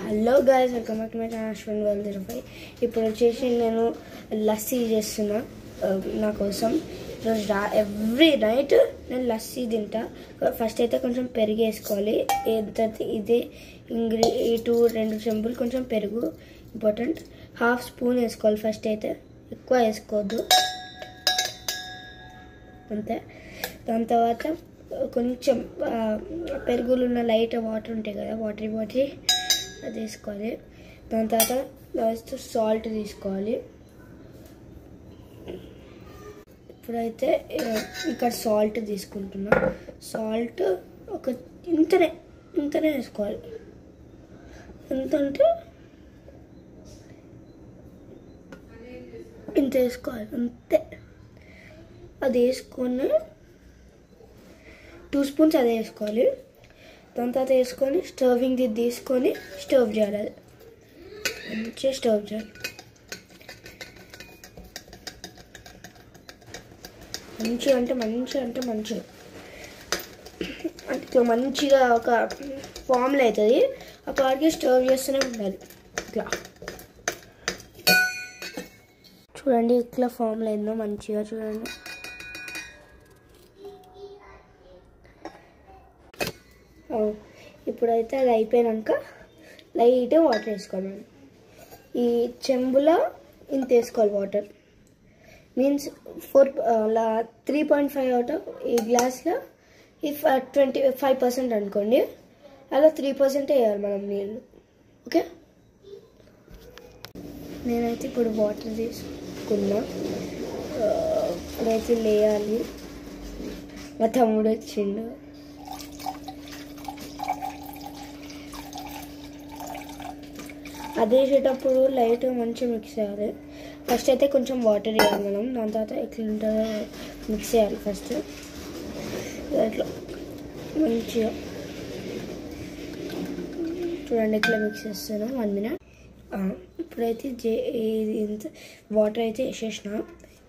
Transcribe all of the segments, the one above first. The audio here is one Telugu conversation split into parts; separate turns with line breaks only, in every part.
Hello guys, welcome back to my channel Ashwin 105. ఇప్పుడు వచ్చేసి నేను లస్సీ చేస్తున్నా నా కోసం. ఈరోజు ఎవ్రీ నైట్ నేను లస్సీ తింటా. ఫస్ట్ అయితే కొంచెం పెరుగు వేసుకోవాలి. తర్వాత ఇదే రెండు చెంబులు కొంచెం పెరుగు ఇంపార్టెంట్. హాఫ్ స్పూన్ వేసుకోవాలి ఫస్ట్ అయితే, ఎక్కువ వేసుకోవద్దు అంతే. దాని తర్వాత కొంచెం పెరుగులు ఉన్న లైట్ వాటర్ ఉంటాయి కదా, వాటరీ అది తీసుకోవాలి. దాని తర్వాత లాస్ట్ సాల్ట్ తీసుకోవాలి. ఇప్పుడైతే ఇక్కడ సాల్ట్ తీసుకుంటున్నా. సాల్ట్ ఒక ఇంతనే వేసుకోవాలి. ఎంత అంటే ఇంత వేసుకోవాలి అంతే. అది వేసుకొని 2 స్పూన్స్ అదే వేసుకోవాలి. దాని తర్వాత వేసుకొని స్టవింగ్ది తీసుకొని స్టవ్ చేయాలి. అది మంచిగా స్టవ్ చేయాలి. మంచిగా అంటే ఇట్లా మంచిగా ఒక ఫామ్లో అవుతుంది. అప్పటికి స్టవ్ చేస్తూనే ఉండాలి. ఇట్లా చూడండి, ఇట్లా ఫామ్లో అయిందో మంచిగా చూడండి. ఇప్పుడైతే అది అయిపోయాక లైట్ వాటర్ వేసుకోవాలి. ఈ చెంబులో ఇంత వేసుకోవాలి వాటర్. మీన్స్ 3.5 అవుట్ ఆఫ్ ఈ గ్లాస్లో ఇఫ్ 25% అనుకోండి, అలా 3% వేయాలి మనం నీళ్ళు. ఓకే, నేనైతే ఇప్పుడు వాటర్ తీసుకున్నా. ఇప్పుడైతే లేయాలి. మా తమ్ముడు వచ్చిండు. అది వేసేటప్పుడు లైట్ మంచిగా మిక్స్ చేయాలి. ఫస్ట్ అయితే కొంచెం వాటర్ వేయాలి మనం. దాని తర్వాత ఎట్లా ఉంటుందో మిక్స్ చేయాలి. ఫస్ట్ ఇట్లా మంచిగా చూడండి, ఇట్లా మిక్స్ చేస్తాను 1 మినిట్. ఇప్పుడైతే ఇంత వాటర్ అయితే వేసేసిన.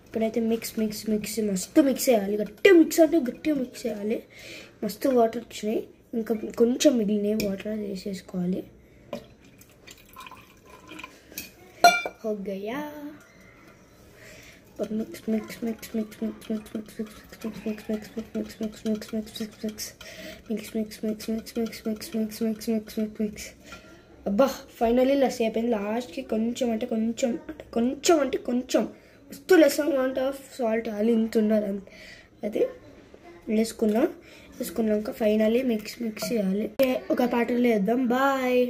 ఇప్పుడైతే మిక్స్ మస్తు మిక్స్ చేయాలి. గట్టిగా మిక్స్ చేయాలి. మస్తు వాటర్ వచ్చినాయి. ఇంకా కొంచెం మిగిలినాయి వాటర్ వేసేసుకోవాలి. हो गया. और मिक्स అబ్బా ఫైనల్లీ లస్సీ అయిపోయింది. లాస్ట్కి కొంచెం మస్తు లెస్ అమౌంట్ ఆఫ్ సాల్ట్ అది ఇంత ఉన్నది. అది వేసుకున్నాక ఫైనల్లీ మిక్స్ చేయాలి. ఒక పాటలో వేద్దాం. బాయ్.